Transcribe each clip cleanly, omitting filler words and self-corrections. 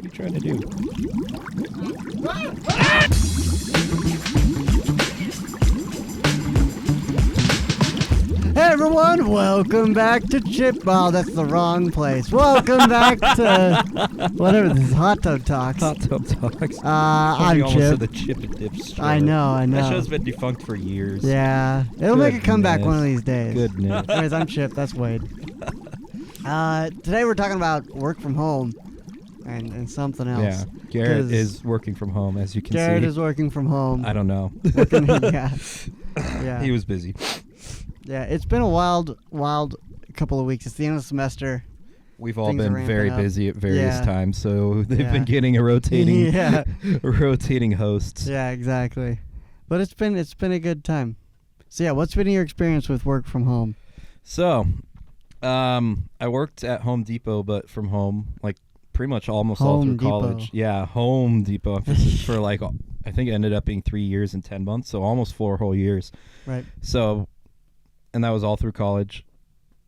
you trying to do? Hey everyone, welcome back to Chip. Oh, that's the wrong place. Welcome back to whatever this is, Hot Tub Talks. Hot Tub Talks. I'm almost Chip. to the Chip and Dip show. I know. That show's been defunct for years. Yeah, it'll make a comeback Goodness. one of these days. Goodness. Anyways, I'm Chip. That's Wade. Today we're talking about work from home and something else. Yeah, Garrett 'Cause is working from home, as you can Garrett see. is working from home. I don't know. Yeah. He was busy. Yeah, it's been a wild couple of weeks. It's the end of the semester. We've all Things are been ramping very up. busy at various Yeah. times, so they've Yeah. been getting a rotating, Yeah. rotating hosts. Yeah, exactly. But it's been a good time. So yeah, what's been your experience with work from home? So, I worked at Home Depot, but from home, like pretty much almost all Home through Depot. college. Yeah, Home Depot for like I think it ended up being 3 years and 10 months, so almost 4 whole years. Right. So, and that was all through college.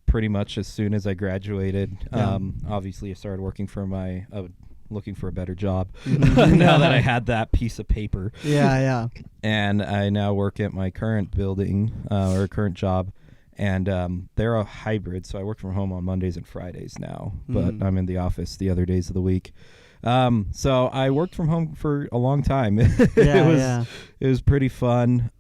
Pretty much as soon as I graduated, Yeah. obviously I started working for looking for a better job. Mhm. Now that I had that piece of paper, Yeah. and I now work at my current building or current job, and they're a hybrid, so I work from home on Mondays and Fridays now, but Mm. I'm in the office the other days of the week. So I worked from home for a long time. Yeah. It was pretty fun.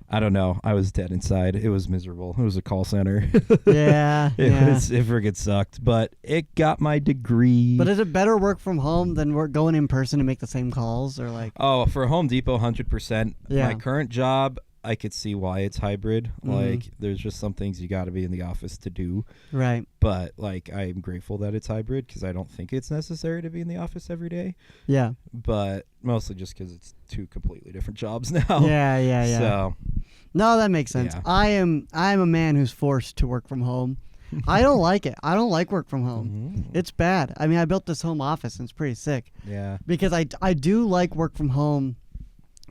I don't know. I was dead inside. It was miserable. It was a call center. Yeah. It Yeah. friggin' sucked, but it got my degree. But is it better work from home than work going in person to make the same calls, or like? Oh, for Home Depot, 100%. Yeah. My current job, I could see why it's hybrid. Mhm. Like, there's just some things you got to be in the office to do. Right. But, like, I'm grateful that it's hybrid because I don't think it's necessary to be in the office every day. Yeah. But mostly just because it's two completely different jobs now. Yeah. So, No, that makes sense. Yeah. I'm a man who's forced to work from home. I don't like it. I don't like work from home. It's bad. I mean, I built this home office and it's pretty sick yeah. because I do like work from home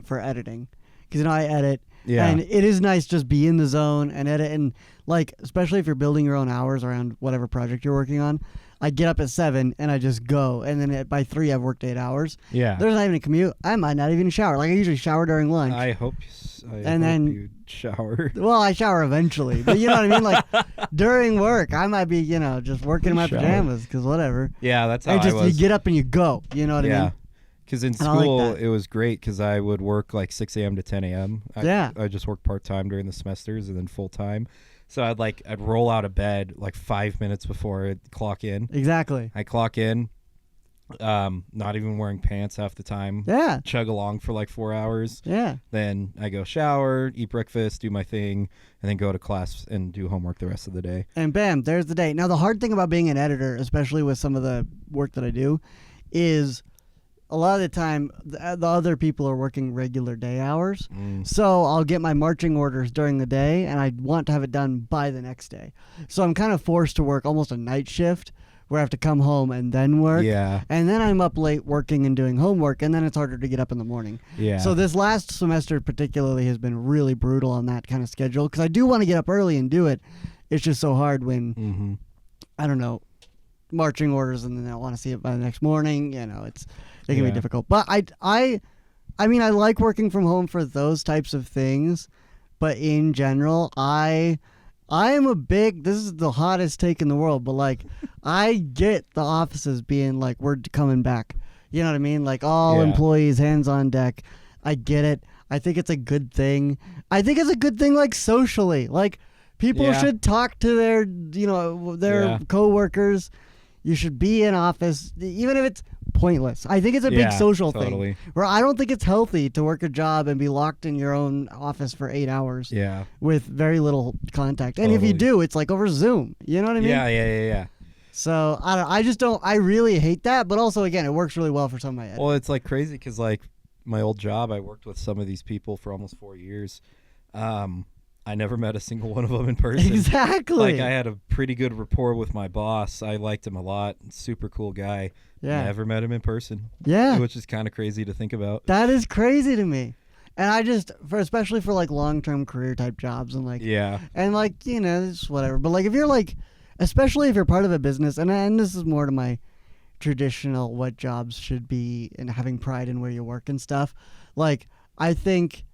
for editing because I edit. Yeah. And it is nice just be in the zone and edit, and like especially if you're building your own hours around whatever project you're working on. I get up at 7 and I just go, and then by 3 I've worked 8 hours. Yeah. There's not even a commute. I might not even shower. Like I usually shower during lunch. I hope then- you shower. Well, I shower eventually, but you know what I mean. Like during work, I might be just working in my Shower. pajamas because whatever. Yeah, that's how And I just was. you get up and you go. You know what I Yeah. mean? Because in I like school, that. it was great because I would work like 6 a.m. to 10 a.m. Yeah. I just worked part-time during the semesters and then full-time. So I'd roll out of bed like 5 minutes before I'd clock in. Exactly. I clock in, not even wearing pants half the time. Yeah. Chug along for like 4 hours. Yeah. Then I go shower, eat breakfast, do my thing, and then go to class and do homework the rest of the day. And bam, there's the day. Now the hard thing about being an editor, especially with some of the work that I do, is a lot of the time the other people are working regular day hours. So I'll get my marching orders during the day, and I want to have it done by the next day. So I'm kind of forced to work almost a night shift where I have to come home and then work. Yeah. And then I'm up late working and doing homework, and then it's harder to get up in the morning. Yeah. So this last semester particularly has been really brutal on that kind of schedule because I do want to get up early and do it. It's just so hard when, I don't know, marching orders and then I want to see it by the next morning. You know, it can be Yeah. difficult. But I mean, I like working from home for those types of things. But in general, I am a big, this is the hottest take in the world, but like I get the offices being like, we're coming back. You know what I mean? Like all Yeah. employees, hands on deck. I get it. I think it's a good thing. I think it's a good thing like socially. Like people Yeah. should talk to their, their Yeah. coworkers. You should be in office, even if it's pointless. I think it's a big Yeah, social totally. thing. Where I don't think it's healthy to work a job and be locked in your own office for 8 hours Yeah. with very little contact. And if you Totally. do, it's like over Zoom. You know what I mean? Yeah. So I just don't. I really hate that. But also, again, it works really well for some of my editors. Well, it's like crazy because like my old job, I worked with some of these people for almost 4 years. I never met a single one of them in person. Exactly. Like I had a pretty good rapport with my boss. I liked him a lot. Super cool guy. Yeah. Never met him in person. Yeah. Which is kind of crazy to think about. That is crazy to me. And I just, especially for like long-term career type jobs and like, Yeah. and like, it's whatever. But like if you're like, especially if you're part of a business, and this is more to my traditional what jobs should be and having pride in where you work and stuff. Like, I think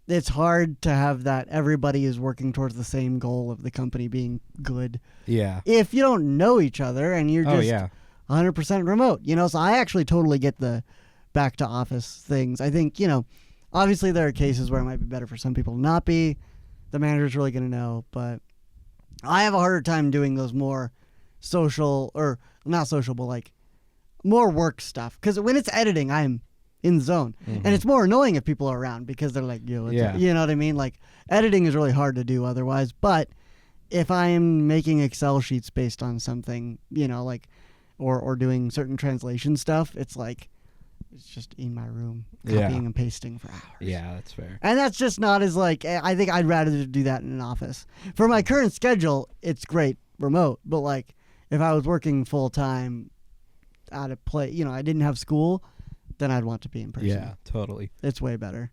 it's hard to have that everybody is working towards the same goal of the company being good Yeah. if you don't know each other and you're Oh just yeah. 100% remote, so I actually totally get the back to office things. I think, obviously there are cases where it might be better for some people to not be. The manager's really going to know, but I have a harder time doing those more social, or not social, but like more work stuff. Because when it's editing, I'm in the zone. And it's more annoying if people are around because they're like, yo, Yeah. you know what I mean? Like, editing is really hard to do otherwise. But if I'm making Excel sheets based on something, like, or doing certain translation stuff, it's like, it's just in my room, copying and pasting for hours. Yeah, that's fair. And that's just not as like, I think I'd rather do that in an office. For my current schedule, it's great remote. But like, if I was working full time out of play, I didn't have school, then I'd want to be in person. Yeah, totally. It's way better.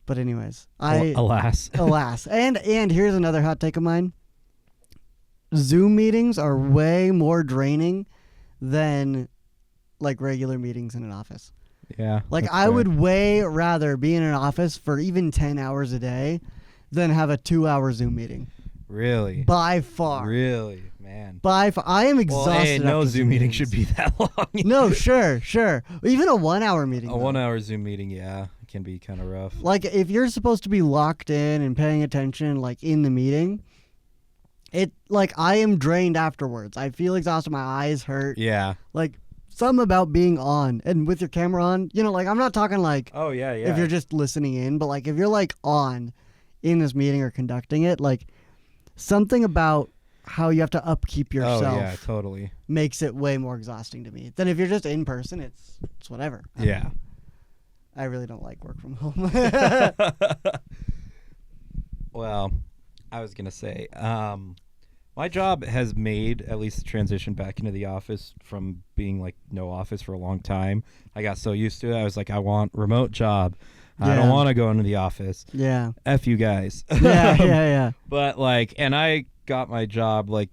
But anyways, Alas. alas. And here's another hot take of mine. Zoom meetings are way more draining than like regular meetings in an office. Yeah. Like, that's I fair. would way rather be in an office for even 10 hours a day than have a 2-hour Zoom meeting. Really. By far. Really, man. By far. I am exhausted. Well, hey, no after Zoom meeting meetings. should be that long. No, sure. Even a 1-hour meeting. A though. 1 hour Zoom meeting, yeah, can be kind of rough. Like, if you're supposed to be locked in and paying attention, like, in the meeting, I am drained afterwards. I feel exhausted. My eyes hurt. Yeah. Like, something about being on and with your camera on, like, I'm not talking like Oh yeah, yeah. if you're just listening in, but like if you're like on in this meeting or conducting it, like something about how you have to upkeep yourself Oh yeah, totally. makes it way more exhausting to me than if you're just in person. It's whatever. Yeah. I really don't like work from home. Well, I was gonna say, my job has made at least the transition back into the office from being like no office for a long time. I got so used to it. I was like, I want remote job. I don't Yeah. want to go into the office. Yeah. F you guys. Yeah. But like, and I got my job like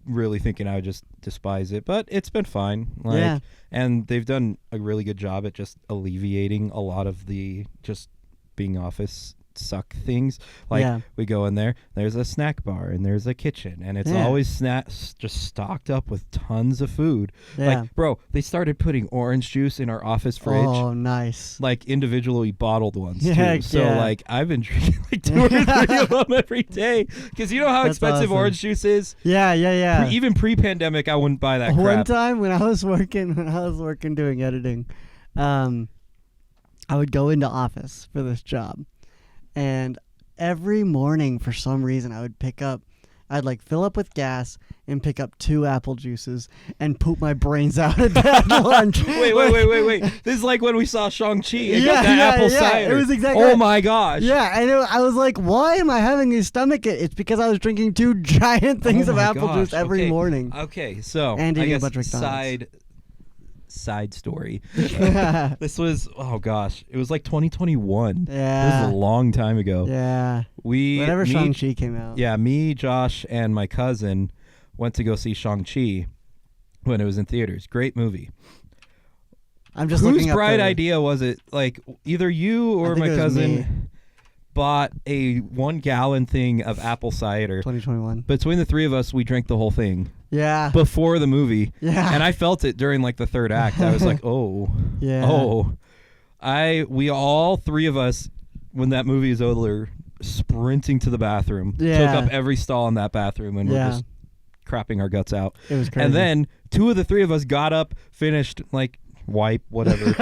really thinking I would just despise it, but it's been fine. Like, Yeah. and they've done a really good job at just alleviating a lot of the just being office suck things. Like, Yeah. we go in there, there's a snack bar and there's a kitchen, and it's Yeah. always just stocked up with tons of food. Yeah. Like, bro, they started putting orange juice in our office fridge. Oh, nice. Like individually bottled ones Yeah, too. So yeah. like I've been drinking like 2 or 3 of them every day because you know how That's expensive awesome. orange juice is. Yeah. Even pre-pandemic, I wouldn't buy that One crap. time when I was working doing editing, I would go into office for this job, and every morning for some reason I'd like fill up with gas and pick up 2 apple juices and poop my brains out at lunch. Wait. This is like when we saw Shang-Chi and got that apple cider. It was exactly Oh right. my gosh. Yeah, and I was like, why am I having a stomach ache? It's because I was drinking 2 giant things Oh of my apple gosh. juice every Okay. morning. Okay, so And I eating a guess bunch of McDonald's. side story. This was it was like 2021. It Yeah. was a long time ago. Yeah. We Whenever me- Shang-Chi came out. Yeah, me, Josh, and my cousin went to go see Shang-Chi when it was in theaters. Great movie. I'm just Whose looking up bright the- idea was it? Like, either you or think my it was cousin me. bought a 1-gallon thing of apple cider. 2021. Between the 3 of us, we drank the whole thing Yeah. before the movie. Yeah. And I felt it during like the 3rd act. I was like, oh. Yeah. Oh. We all 3 of us, when that movie is over, sprinting to the bathroom. Yeah. Took up every stall in that bathroom and Yeah. we're just crapping our guts out. It was crazy. And then 2 of the 3 of us got up, finished, like, wipe, whatever.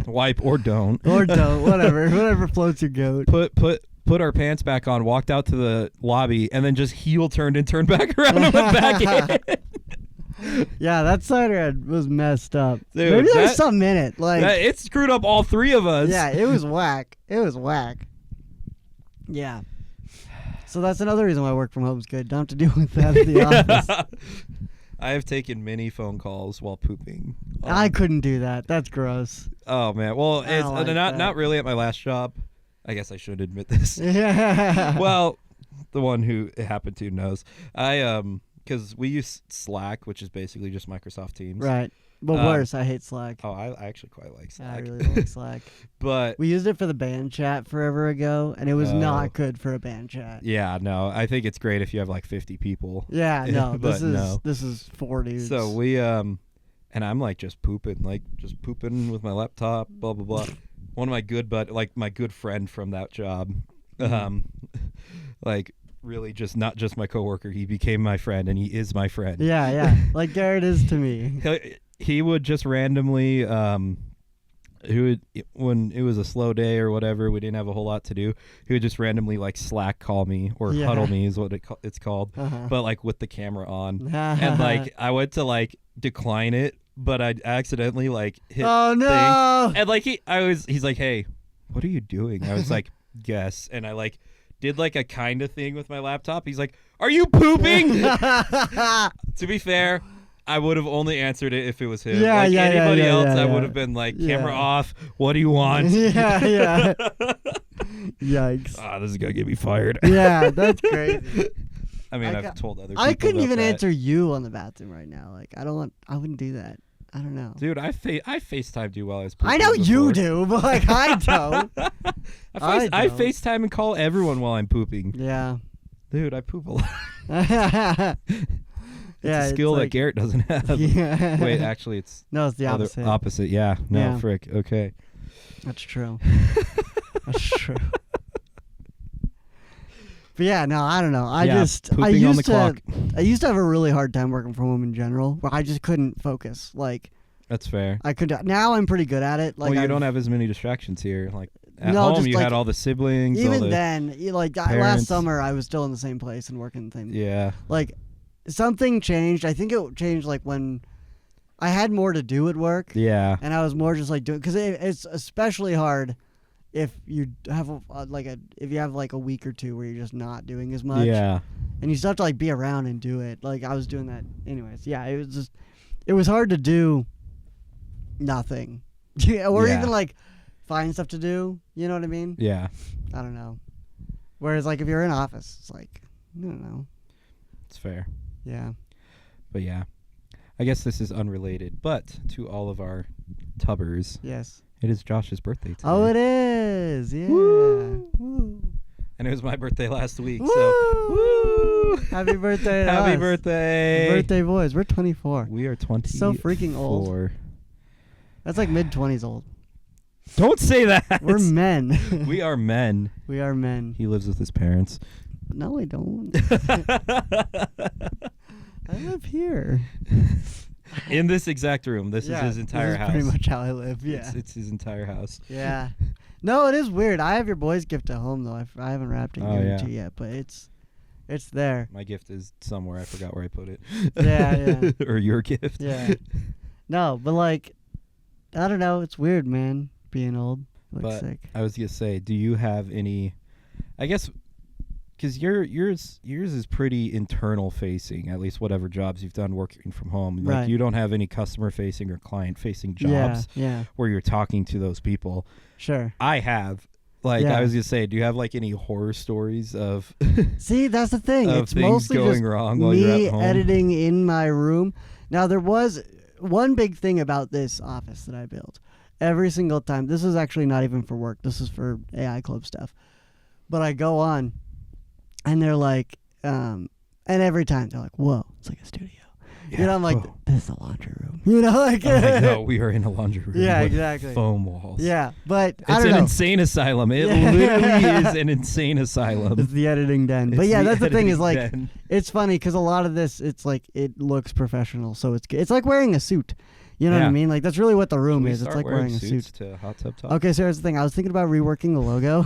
Wipe or don't. or don't, whatever floats your goat. Put our pants back on, walked out to the lobby, and then just heel turned and turned back around and went back in. Yeah, that cider was messed up. Dude, Maybe there's that- something in it. Like, It screwed up all 3 of us. yeah, it was whack. Yeah. So that's another reason why work from home is good. Don't have to deal with that at the office. I have taken many phone calls while pooping. I couldn't do that. That's gross. Oh man. Well, I it's don't like not that. really at my last job. I guess I should admit this. Yeah. Well, the one who it happened to knows. because we use Slack, which is basically just Microsoft Teams. Right. But worse, I hate Slack. Oh, I actually quite like Slack. I really don't like Slack. But we used it for the band chat forever ago, and it was not good for a band chat. yeah, no, I think it's great if you have like 50 people. Yeah, no, But this is 4 dudes. So we and I'm like just pooping with my laptop, blah blah blah. One of my my good friend from that job, like really just not just my coworker. He became my friend, and he is my friend. Yeah, like Garrett is to me. He would just randomly, when it was a slow day or whatever, we didn't have a whole lot to do. He would just randomly like Slack call me or huddle me is what it's called, but like with the camera on, and like I went to like decline it, but I accidentally like hit. Oh no! Thing, and like he's like, hey, what are you doing? I was like, guess, and I like did like a kind of thing with my laptop. He's like, are you pooping? To be fair, I would have only answered it if it was him. Yeah, like anybody else, I yeah. would have been like, camera off. What do you want? Yeah. Yikes. This is gonna get me fired. Yeah, that's crazy. I mean, I've told other people. I couldn't even that. answer you on the bathroom right now. Like, I wouldn't do that. I don't know. Dude, I FaceTimed you while I was pooping I know before. you do, but like I don't. I FaceTime and call everyone while I'm pooping. Yeah. Dude, I poop a lot. It's a skill that Garrett doesn't have. Yeah. Wait, actually, it's the opposite. Opposite, yeah. No, Yeah. frick. Okay. That's true. That's true. But yeah, no, I don't know. I pooping on the clock. I used to have a really hard time working from home in general, where I just couldn't focus. Like, that's fair. I could. Now I'm pretty good at it. Like, well, you don't have as many distractions here. Like at No, home, just you like- had all the siblings. Even all the, then, last parents. summer, I was still in the same place and working the same. yeah. Like, something changed. I think it changed like when I had more to do at work. Yeah. And I was more just like doing, because it's especially hard if you have if you have like a week or two where you're just not doing as much. Yeah. And you still have to like be around and do it. Like I was doing that anyways. Yeah, it was hard to do nothing. Or Yeah. even like find stuff to do. You know what I mean? Yeah. I don't know. Whereas like if you're in office, it's like, I don't know. It's fair. Yeah. But yeah. I guess this is unrelated, but to all of our tubbers, Yes. it is Josh's birthday today. Oh, it is. Yeah. Woo. Woo. And it was my birthday last week, Woo. so woo! Happy birthday to Happy us. birthday. Birthday boys. We're 24. We are 20. So freaking old. That's like mid-20s old. Don't say that. We're men. We are men. We are men. He lives with his parents. No, I don't. I live here. In this exact room. This is his entire house. Pretty much how I live. Yeah. It's his entire house. Yeah. No, it is weird. I have your boy's gift at home though. I haven't wrapped it and given it to you yet, but it's there. My gift is somewhere. I forgot where I put it. Yeah. Or your gift. Yeah. No, but like, I don't know. It's weird, man. Being old. Like sick. I was gonna say, do you have any? I guess because yours is pretty internal facing. At least whatever jobs you've done working from home. Like Right. you don't have any customer facing or client facing jobs Yeah. where you're talking to those people. Sure. I have. Like Yeah. I was gonna say, do you have like any horror stories of See, that's the thing. of It's things mostly going just wrong while you're me at home? editing in my room. Now, there was one big thing about this office that I built. Every single time, this is actually not even for work. This is for AI Club stuff. But I go on, and they're like, and every time they're like, whoa, it's like a studio. Yeah. You know, I'm like, Whoa. this is a laundry room. You know, like, I'm like, no, we are in a laundry room. Yeah, with exactly. Foam walls. Yeah, but It's I don't an know. insane asylum. It Yeah. literally is an insane asylum. It's the editing den. But It's yeah, the that's the thing is editing like, den. it's funny because a lot of this, it's like, it looks professional. So it's like wearing a suit. You know what I Yeah. mean? Like, that's really what the room Should we is. It's start like wearing a suits suit. to Hot Tub Talk? Okay, so here's the thing. I was thinking about reworking the logo.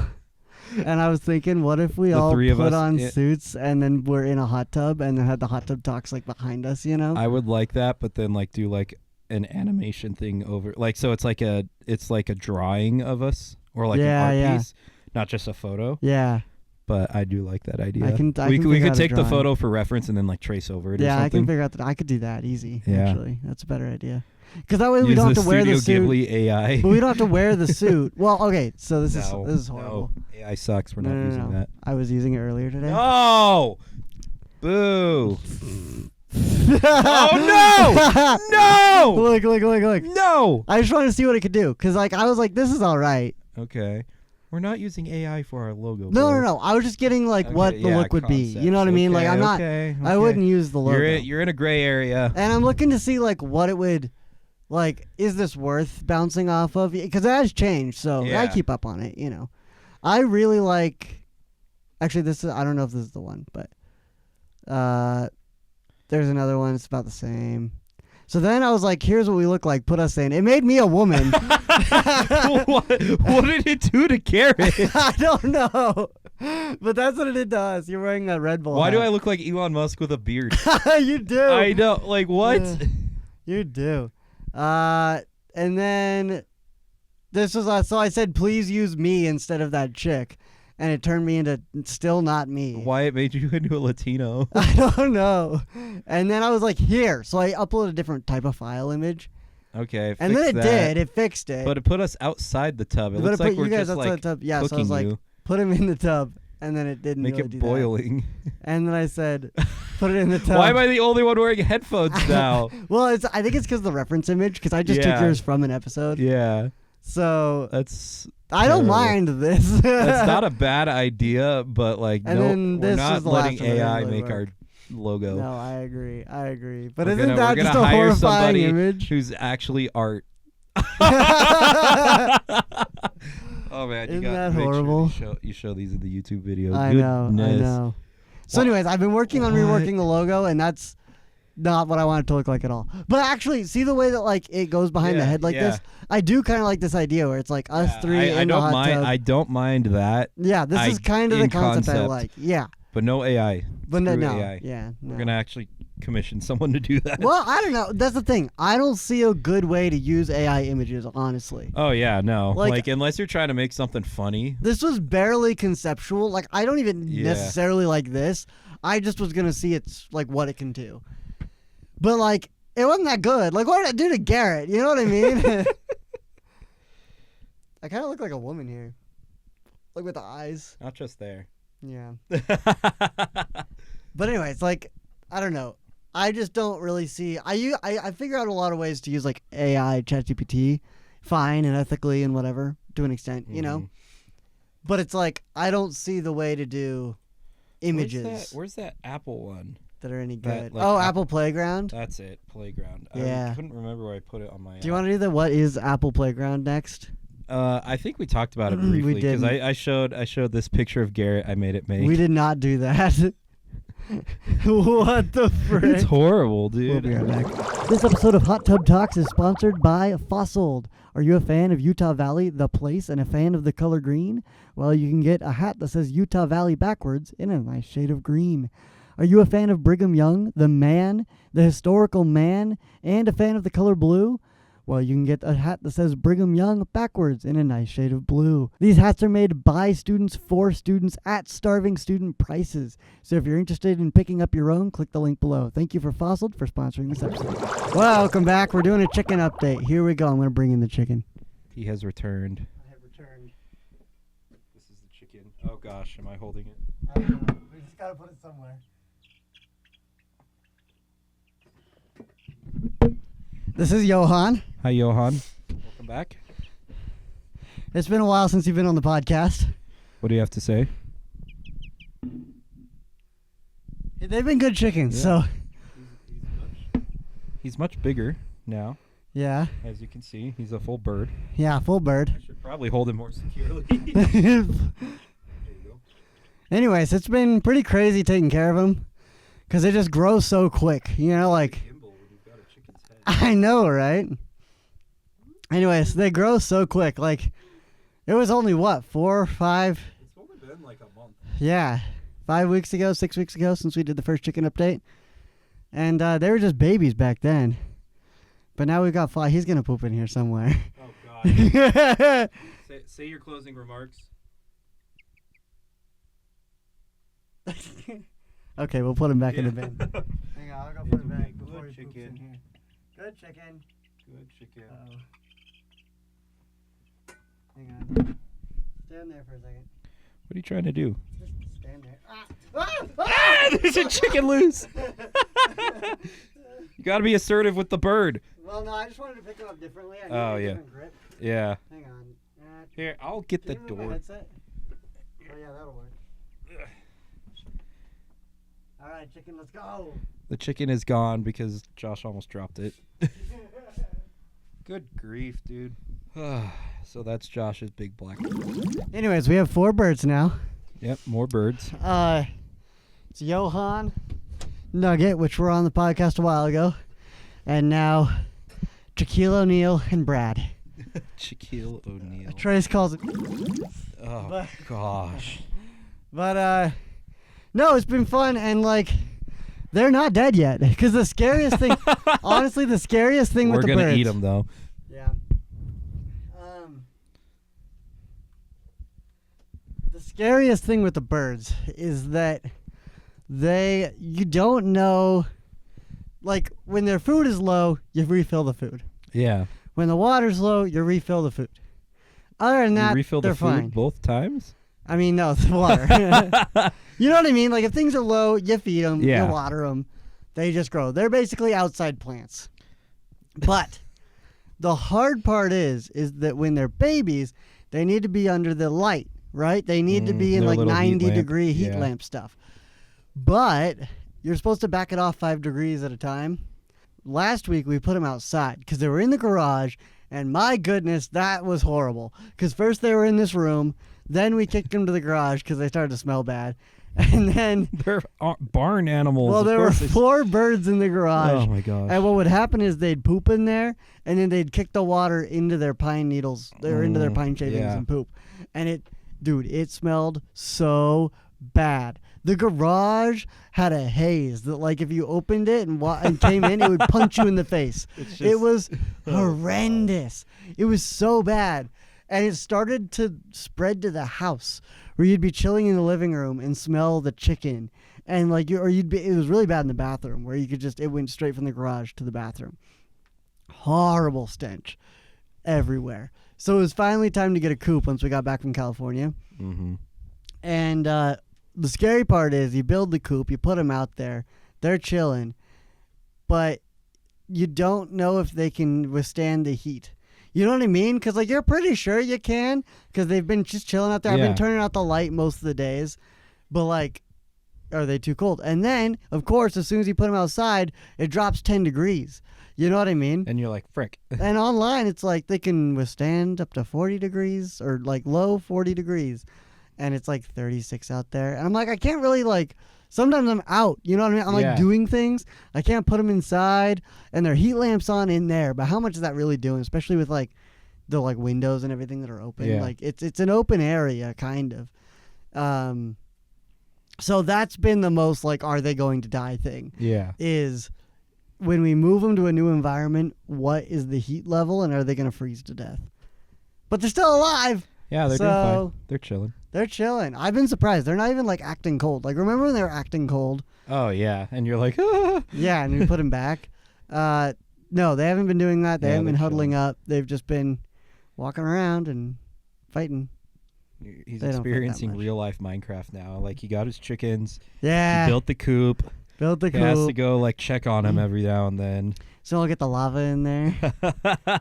And I was thinking, what if we The all three of put us, on yeah. suits and then we're in a hot tub and then had the hot tub talks like behind us, you know? I would like that, but then like do like an animation thing over, like so it's like a drawing of us or like Yeah, an art yeah. piece, not just a photo. Yeah. But I do like that idea. I can we figure could out a take the drawing. photo for reference and then like trace over it. Yeah, or I can something. figure out that. I could do that easy, Yeah. actually. That's a better idea. Because that way we Use don't have the to wear the Studio suit. Ghibli AI. But we don't have to wear the suit. Well, okay, so this is horrible. No. AI sucks. We're not No. using that. I was using it earlier today. No. Boo. Oh no! No! Look. No! I just wanted to see what it could do, cause like I was like, this is all right. Okay. We're not using AI for our logo. No, bro. no. I was just getting like Okay, what the yeah, look would be. concept. You know what I mean? Like I'm not. Okay, I wouldn't use the logo. You're in a gray area. And I'm looking to see like what it would, like, is this worth bouncing off of? Because it has changed, so I Yeah. keep up on it. You know, I really like. Actually, this is I don't know if this is the one, but there's another one. It's about the same. So then I was like, here's what we look like. Put us in. It made me a woman. what did it do to Garrett? I don't know. But that's what it does. You're wearing a Red Bull Why do I hat. look like Elon Musk with a beard? You do. I know. Like, what? You do. And then this was so I said, please use me instead of that chick. And it turned me into still not me. Why it made you into a Latino? I don't know. And then I was like, here. So I uploaded a different type of file image. Okay, And then fix it that. did. It fixed it. But it put us outside the tub. It But looks it put like you we're guys just outside like the tub. Yeah, so I cooking was like, you. put him in the tub. And then it didn't Make really it do boiling. that. And then I said, put it in the tub. Why am I the only one wearing headphones now? Well, I think it's because of the reference image, because I just took Yeah. yours from an episode. Yeah, So that's I don't terrible. mind this. That's not a bad idea, but like And no, then we're this not is the last letting one that didn't AI really make work. our logo. No, I agree. But We're isn't gonna, that we're gonna just a hire horrifying somebody image? who's actually art. Oh man, you Isn't got that make sure horrible? you show these in the YouTube video. I know. Goodness. So, anyways, I've been working on What? reworking the logo, and that's not what I want it to look like at all. But actually, see the way that like it goes behind the Yeah, head like yeah. this? I do kind of like this idea where it's like us Yeah, three I in the don't hot mind. tub. I don't mind that, Yeah, this is kind of the in concept I concept. like. Yeah, but no AI. but no, Screw no, AI. yeah, no. We're gonna actually commission someone to do that. Well, I don't know. That's the thing. I don't see a good way to use AI images, honestly. Oh yeah, no. Like- Like unless you're trying to make something funny. This was barely conceptual. Like, I don't even Yeah. necessarily like this. I just was gonna see it's like what it can do. But like, it wasn't that good. Like, what did it do to Garrett? You know what I mean? I kind of look like a woman here, like with the eyes. Not just there. Yeah. But anyways, like, I don't know. I just don't really see. I figure out a lot of ways to use like AI, ChatGPT, fine and ethically and whatever to an extent, you know. Mhm. But it's like I don't see the way to do images Where's that Apple one? that are any that, good. like, Oh, Apple- Apple Playground. That's it. Playground. Yeah. I couldn't remember where I put it on my. Do you want to do the what is Apple Playground next? I think we talked about it We briefly because didn't. I showed this picture of Garrett. I made it make. We did not do that. What the frick? It's horrible, We'll dude. be right back. This episode of Hot Tub Talks is sponsored by Fossiled. Are you a fan of Utah Valley, the place, and a fan of the color green? Well, you can get a hat that says Utah Valley backwards in a nice shade of green. Are you a fan of Brigham Young, the man, the historical man, and a fan of the color blue? Well, you can get a hat that says Brigham Young backwards in a nice shade of blue. These hats are made by students for students at starving student prices. So if you're interested in picking up your own, click the link below. Thank you for Fossiled for sponsoring this episode. Welcome back. We're doing a chicken update. Here we go. I'm going to bring in the chicken. He has returned. I have returned. This is the chicken. Oh gosh, am I holding it? I don't know. We just got to put it somewhere. This is Johan. Hi, Johan. Welcome back. It's been a while since you've been on the podcast. What do you have to say? They've been good chickens, Yeah. so He's much bigger now, yeah. as you can see. He's a full bird. Yeah, full bird. I should probably hold him more securely. There you go. Anyways, it's been pretty crazy taking care of them because they just grow so quick. You know, like, Gimbal when you've got a chicken's head. I know, right? Anyways, they grow so quick. Like, it was only what, 4 or 5? It's only been like a month. Yeah, 5 weeks ago, 6 weeks ago since we did the first chicken update. And they were just babies back then. But now we've got 5. He's going to poop in here somewhere. Oh God. say your closing remarks. Okay, we'll put him back in the Yeah. bin. Hang on, I'll go It's put him okay. back before Good he poops in chicken. here. Good chicken. Good chicken. Uh-oh. Hang on. Stand there for a second. What are you trying to do? Just Damn it. There's a chicken loose. You got to be assertive with the bird. Well, no, I just wanted to pick him up differently. I need Oh, a yeah. different grip. Yeah. Hang on. Here, I'll get the Can you move my door. headset? Oh, yeah, that'll work. All right, chicken, let's go. The chicken is gone because Josh almost dropped it. Good grief, dude. So that's Josh's big black. Anyways, we have 4 birds now. Yep, more birds. It's Johan, Nugget, which were on the podcast a while ago, and now Shaquille O'Neal and Brad. Shaquille O'Neal. Trace calls it. Oh, But- gosh. But no, it's been fun, and like they're not dead yet. Because the scariest thing, honestly, the scariest thing We're with the going to birds. eat them, though. Yeah. The scariest thing with the birds is that you don't know, like when their food is low, you refill the food. Yeah. When the water's low, you refill the food. Other than You that, refill they're the food fine. both times? I mean, no, the water. You know what I mean? Like if things are low, you feed them, Yeah. you water them, they just grow. They're basically outside plants. But the hard part is that when they're babies, they need to be under the light, right? They need to be in their like little heat 90-degree lamp. heat Yeah. lamp stuff. But you're supposed to back it off 5 degrees at a time. Last week we put them outside because they were in the garage, and my goodness, that was horrible. Because first they were in this room, then we kicked them to the garage because they started to smell bad, and then They're barn animals. well, of there were course they- 4 birds in the garage. Oh, my gosh. And what would happen is they'd poop in there, and then they'd kick the water into their pine needles, or into their pine shavings yeah. and poop. And it smelled so bad. The garage had a haze that, like, if you opened it and came in, it would punch you in the face. It's It just- was horrendous. It was so bad. And it started to spread to the house, where you'd be chilling in the living room and smell the chicken. And like it was really bad in the bathroom, where it went straight from the garage to the bathroom. Horrible stench everywhere. So it was finally time to get a coop once we got back from California. Mhm. And the scary part is you build the coop, you put them out there, they're chilling, but you don't know if they can withstand the heat. You know what I mean? Because like you're pretty sure you can, because they've been just chilling out there. I've Yeah. been turning out the light most of the days, but like, are they too cold? And then, of course, as soon as you put them outside, it drops 10 degrees. You know what I mean? And you're like, frick. And online, it's like they can withstand up to 40 degrees or like low 40 degrees. And it's like 36 out there. And I'm like, I can't really like, sometimes I'm out. You know what I mean? I'm Yeah. like doing things. I can't put them inside. And their heat lamps on in there. But how much is that really doing? Especially with like the like windows and everything that are open. Yeah. Like it's an open area kind of. So that's been the most like, are they going to die thing? Yeah. Is when we move them to a new environment, what is the heat level, and are they going to freeze to death? But they're still alive. Yeah, they're doing So- fine. They're chilling. They're chilling. I've been surprised. They're not even like acting cold. Like remember when they were acting cold? Oh, yeah. And you're like, ah. Yeah, and we put them back. No, they haven't been doing that. They Yeah, haven't been they're huddling chilling. up. They've just been walking around and fighting. He's They don't fit that experiencing much. real life Minecraft now. Like, he got his chickens. Yeah, He built the coop. built the He has to coop. go, like, check on him every now and then. So I'll get the lava in there. La,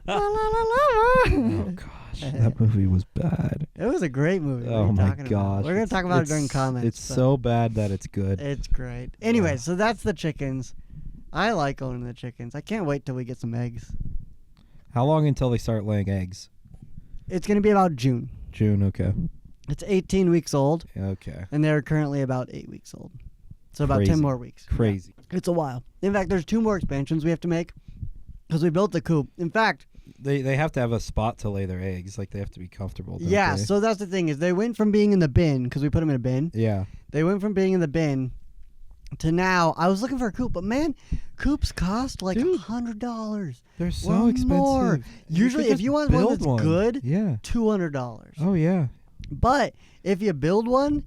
la, la, Oh, lava. gosh. That movie was bad. It was a great movie. What are Oh, you my talking about? gosh. We're gonna talk about it during comments. It's but so bad that it's good. It's great. Anyway, Yeah. so that's the chickens. I like owning the chickens. I can't wait till we get some eggs. How long until they start laying eggs? It's gonna be about June. June, okay. It's 18 weeks old, Okay. and they're currently about 8 weeks old. So about 10 Crazy. more weeks. Crazy. It's a while. In fact, there's 2 more expansions we have to make because we built the coop. In fact, They have to have a spot to lay their eggs. Like, they have to be comfortable. Don't yeah. they? So that's the thing is they went from being in the bin because we put them in a bin. Yeah. They went from being in the bin to now. I was looking for a coop, but man, coops cost like Dude. $100. They're or so expensive. more. Usually, could if just you want one build that's good, Yeah. $200. Oh, yeah. But if you build one,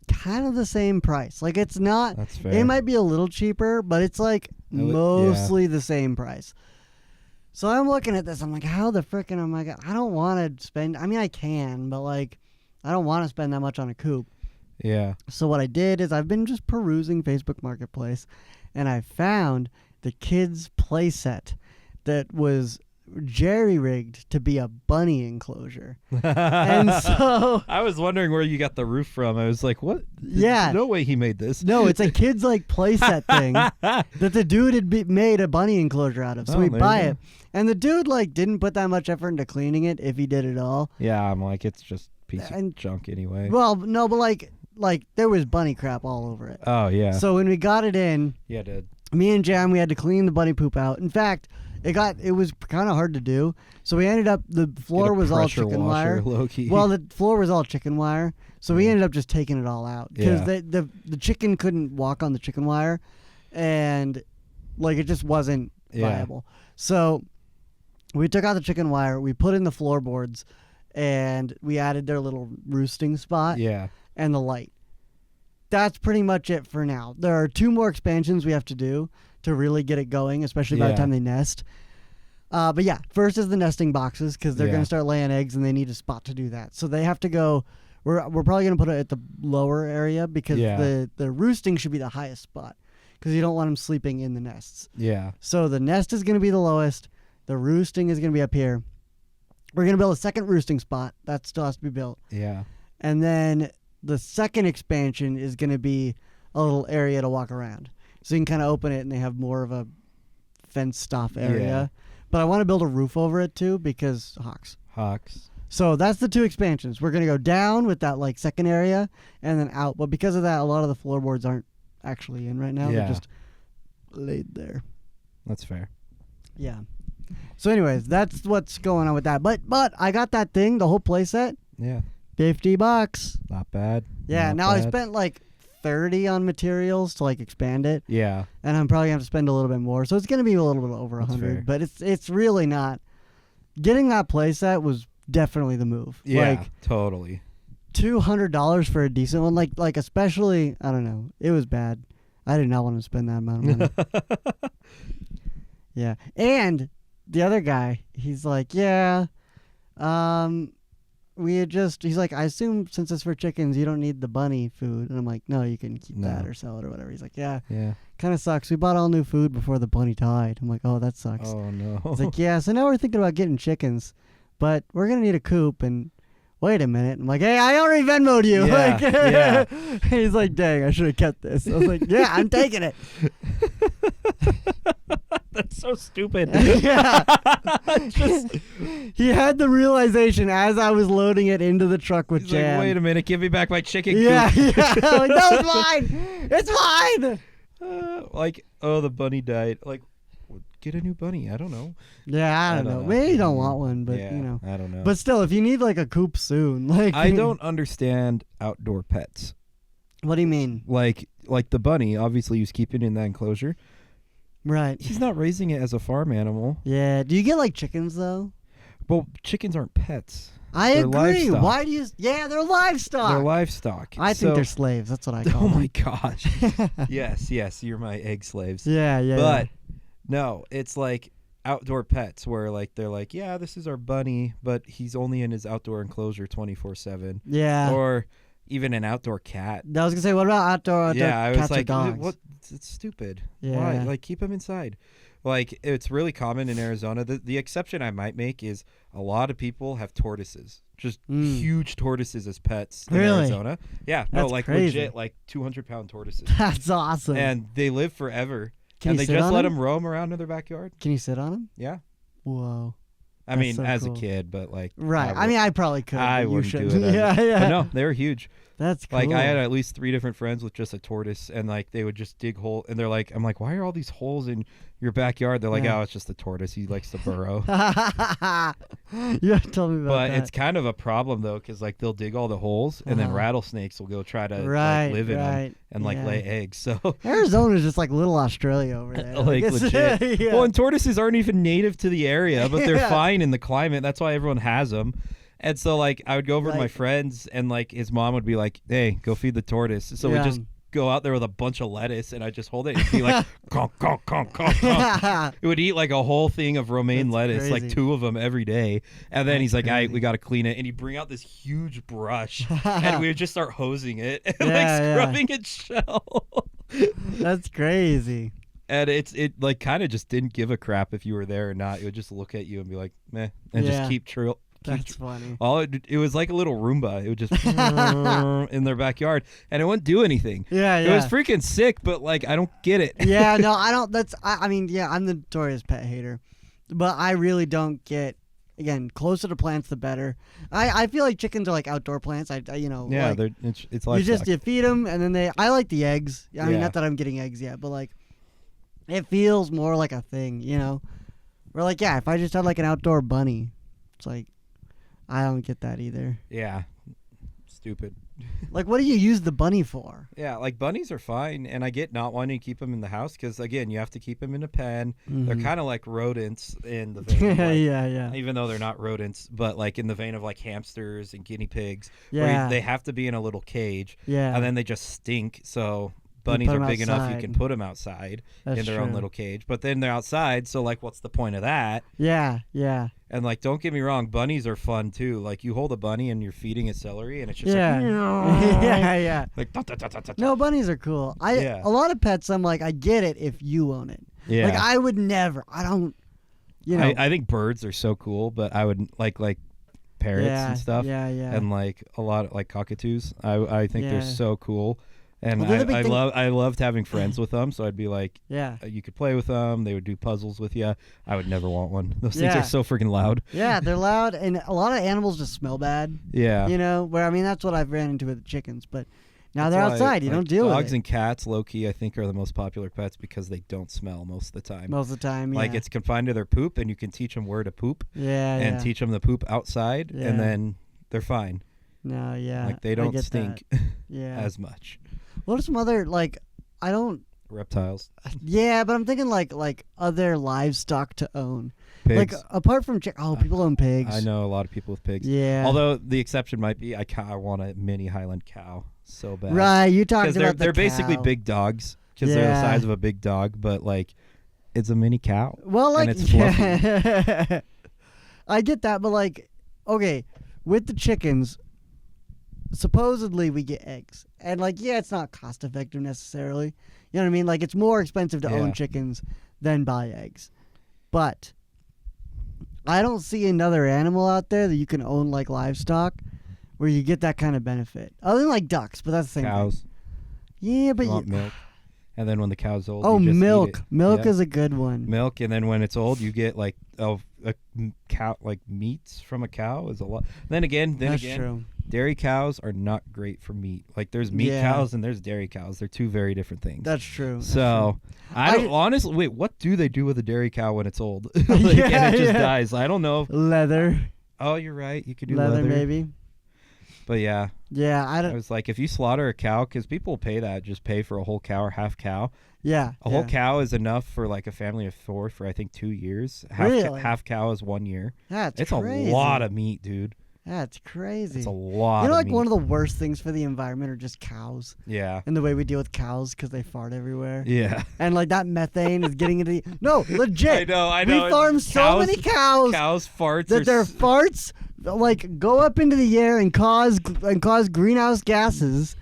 kind of the same price. Like it's not. That's fair. It might be a little cheaper, but it's like would- mostly the same price. So I'm looking at this. I'm like, how the frickin' am I? I don't want to spend. I mean, I can, but like, I don't want to spend that much on a coop. Yeah. So what I did is I've been just perusing Facebook Marketplace, and I found the kids' playset that was jerry-rigged to be a bunny enclosure. And so I was wondering where you got the roof from. I was like, what? Yeah. No way he made this. no, it's a kids like playset thing that the dude had made a bunny enclosure out of. So Oh, we there buy you go. it, and the dude like didn't put that much effort into cleaning it, if he did at all. Yeah, I'm like, it's just a piece And- of junk anyway. Well, no, but like there was bunny crap all over it. Oh, yeah. So when we got it in, You had to me and Jam, we had to clean the bunny poop out. In fact, it was kind of hard to do. So we ended up, the floor get a was all pressure chicken washer, wire. low-key. Well, the floor was all chicken wire. So we Yeah. ended up just taking it all out because Yeah. the chicken couldn't walk on the chicken wire, and like it just wasn't Yeah. viable. So we took out the chicken wire, we put in the floorboards, and we added their little roosting spot yeah. and the light. That's pretty much it for now. There are 2 more expansions we have to do to really get it going, especially by the Yeah. time they nest. But yeah, first is the nesting boxes because they're Yeah. going to start laying eggs and they need a spot to do that. So they have to go. We're probably going to put it at the lower area because Yeah. the roosting should be the highest spot because you don't want them sleeping in the nests. Yeah. So the nest is going to be the lowest. The roosting is going to be up here. We're going to build a second roosting spot. That still has to be built. Yeah. And then the second expansion is going to be a little area to walk around. So you can kind of open it and they have more of a fenced off area. Yeah. But I want to build a roof over it too because hawks. Hawks. So that's the 2 expansions. We're going to go down with that like second area and then out. But because of that, a lot of the floorboards aren't actually in right now. Yeah. They're just laid there. That's fair. Yeah. So anyways, that's what's going on with that. But I got that thing, the whole playset, Yeah. $50. Not bad. Yeah, Not now I bad. spent like 30 on materials to like expand it, Yeah. and I'm probably gonna have to spend a little bit more. So it's gonna be a little bit over That's 100, fair. but it's really not. Getting that playset was definitely the move. Yeah. Like Totally. $200 for a decent one, like especially I don't know, it was bad. I did not want to spend that amount of money. Yeah, and the other guy, he's like, yeah, he's like, I assume since it's for chickens, you don't need the bunny food. And I'm like, no, you can keep that No. or sell it or whatever. He's like, yeah, Yeah. kind of sucks. We bought all new food before the bunny died. I'm like, oh, that sucks. Oh no. He's like, yeah, so now we're thinking about getting chickens, but we're going to need a coop. And wait a minute. I'm like, hey, I already Venmo'd you. Yeah, Like, yeah. He's like, dang, I should have kept this. I was like, yeah, I'm taking it. That's so stupid. Yeah. Just, He had the realization as I was loading it into the truck with he's Jam. like, wait a minute, give me back my chicken Yeah, coop. yeah. I'm like, no, it's mine. It's mine. Like, oh, the bunny died. Like, get a new bunny. I don't know. Yeah, I don't know. Maybe you don't want one, but yeah, you know. I don't know. But still, if you need like a coop soon, like I don't understand outdoor pets. What do you mean? Like the bunny, obviously he's keeping it in that enclosure. Right. He's not raising it as a farm animal. Yeah. Do you get like chickens though? Well, chickens aren't pets. I They're agree. livestock. Why do you? Yeah, they're livestock. They're livestock. I think So- they're slaves. That's what I call Oh them. my gosh. yes, you're my egg slaves. Yeah, yeah. But no, it's like outdoor pets where like they're like, yeah, this is our bunny, but he's only in his outdoor enclosure 24/7. yeah. Or even an outdoor cat. I was gonna say, what about outdoor Yeah, I was cats or like, dogs? what? It's stupid. Yeah. Why? Like, keep them inside. Like, it's really common in Arizona. The exception I might make is a lot of people have tortoises, just huge tortoises as pets in Really? Arizona. Yeah, no, That's like crazy. legit, like 200-pound tortoises, That's awesome. and they live forever. Can and you they sit just on let them? them roam around in their backyard. Can you sit on them? Yeah, Whoa. I That's mean, so as cool. a kid, but like, Right. I mean, I probably could. I but you wouldn't do shouldn't. it. Yeah, yeah. But no, they were huge. That's cool. Like I had at least 3 different friends with just a tortoise, and like they would just dig hole, and they're like, I'm like, why are all these holes in your backyard? They're like, Yeah. oh, it's just a tortoise. He likes to burrow. You told me about But that. it's kind of a problem though, because like they'll dig all the holes, and then Uh-huh. rattlesnakes will go try to right, like, live in them right. and like yeah. lay eggs. So Arizona's just like little Australia over there. like it's- legit. yeah. Well, and tortoises aren't even native to the area, but they're Yeah. fine in the climate. That's why everyone has them. And so like I would go over to my Right. friends, and like his mom would be like, "Hey, go feed the tortoise." So Yeah. we just go out there with a bunch of lettuce, and I just hold it and be like, conk, conk, conk, conk, conk. It would eat like a whole thing of romaine That's lettuce, crazy. like 2 of them every day. And then That's he's like, all right, crazy. we got to clean it. And he'd bring out this huge brush, and we would just start hosing it and like Yeah, scrubbing its shell. That's crazy. And it like kind of just didn't give a crap if you were there or not. It would just look at you and be like, meh, and Yeah. just keep That's funny. all it was like a little Roomba. It would just in their backyard, and it wouldn't do anything. Yeah, It was freaking sick, but like I don't get it. Yeah, no, I don't. I mean, yeah, I'm the notorious pet hater, but I really don't get. Again, closer to plants, the better. I feel like chickens are like outdoor plants. I you know, Yeah, like, it's you livestock. you feed them, and then I like the eggs. I mean, Yeah. not that I'm getting eggs yet, but like, it feels more like a thing, you know. Or like, yeah, if I just had like an outdoor bunny, it's like, I don't get that either. Yeah, stupid. Like, what do you use the bunny for? Yeah, like bunnies are fine, and I get not wanting to keep them in the house because again, you have to keep them in a pen. They're kind of like rodents in the vein. Of, like, yeah. even though they're not rodents, but like in the vein of like hamsters and guinea pigs, Yeah. where they have to be in a little cage, Yeah. and then they just stink. So bunnies put are 'em big enough you outside. can put them outside That's in their own true. little cage, but then they're outside. So like, what's the point of that? Yeah. And like, don't get me wrong, bunnies are fun too. Like, you hold a bunny and you're feeding it celery, and it's just Yeah. like, yeah. like da, da, da, da, da, da. No, bunnies are cool. Yeah. A lot of pets, I'm like, I get it if you own it. Yeah. Like, I would never. I don't. You know. I think birds are so cool, but I would like parrots yeah, and stuff, Yeah. and like a lot of like cockatoos. I think they're Yeah. so cool, and Well, they're the big thing- I loved having friends with them. So I'd be like, Yeah. you could play with them. They would do puzzles with you. I would never want one. Those things Yeah. are so freaking loud. Yeah, they're loud, and a lot of animals just smell bad. Yeah. You know, where I mean, that's what I've ran into with chickens, but now That's they're why, outside. You like, don't deal with dogs it and cats, low key, I think are the most popular pets because they don't smell most of the time. most of the time. Yeah. Like, it's confined to their poop, and you can teach them where to poop yeah, and yeah. teach them to poop outside, Yeah. and then they're fine. No, yeah. Like, they I don't get stink that. Yeah. as much. What are some other like? I don't. Reptiles, Yeah, but I'm thinking like other livestock to own. pigs. Like apart from people own pigs. I know a lot of people with pigs. Yeah. Although the exception might be, I want a mini Highland cow so bad. Right, you talked Because about they're the basically cow. big dogs because they're the Yeah. size of a big dog, but like it's a mini cow. Well, like and it's fluffy. yeah. I get that, but like, okay, with the chickens, supposedly we get eggs, and like, yeah, it's not cost effective necessarily. You know what I mean? Like, it's more expensive to Yeah. own chickens than buy eggs, but I don't see another animal out there that you can own like livestock where you get that kind of benefit, other than like ducks. But that's the same thing. Cows. Yeah, but You want milk, and then when the cow's old, oh, you just eat milk. it. Milk Yeah. is a good one. milk, and then when it's old, you get like a cow, like meats from a cow is a lot. Then again, That's true. dairy cows are not great for meat. Like, there's meat Yeah. cows and there's dairy cows. They're two very different things. That's true. That's So I I- don't honestly wait. What do they do with a dairy cow when it's old? like, Yeah, and it just yeah. dies. I don't know. true. Leather. Oh, you're right. You could do Leather, leather, maybe. But yeah, Yeah, I I don't. was like, if you slaughter a cow, because people pay that, just pay for a whole cow or half cow. Yeah, A whole cow is enough for like a family of 4 for I think 2 years. Really? Half cow is 1 year. That's It's crazy. a lot of meat, dude. That's crazy. It's a lot. You know, of like meat. one of the worst things for the environment are just cows Yeah. and the way we deal with cows because they fart everywhere. Yeah. And like that methane is getting into the. No, legit. I know. We farm so many cows Cows' farts that are their farts like go up into the air and cause greenhouse gases.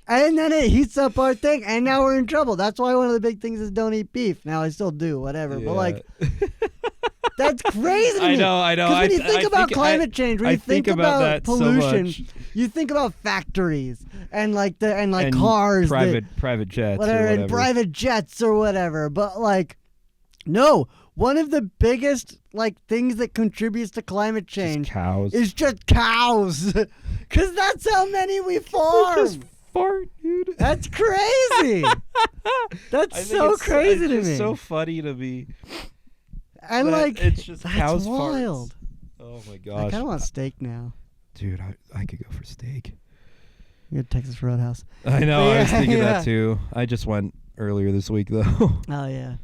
And then it heats up our thing, and now we're in trouble. That's why one of the big things is don't eat beef. Now I still do, whatever. But like, that's crazy to me. I know. Because when you I think about think- climate change, when I you think about about that so pollution, much. you think about factories and like and And cars, that, private jets, whatever, or and whatever. private jets or whatever. But like, no, one of the biggest like things that contributes to climate Just change cows. is just cows, because that's how many we farm. Just fart, dude. That's crazy. That's I think so it's- crazy it's to just me. so funny to me. And that like, it's just that's cows' wild. farts. Oh my I gosh, kind of want steak now. dude! I could go for steak. You got Texas Roadhouse. I know. I was Yeah, thinking yeah. that too. I just went earlier this week though. Oh yeah,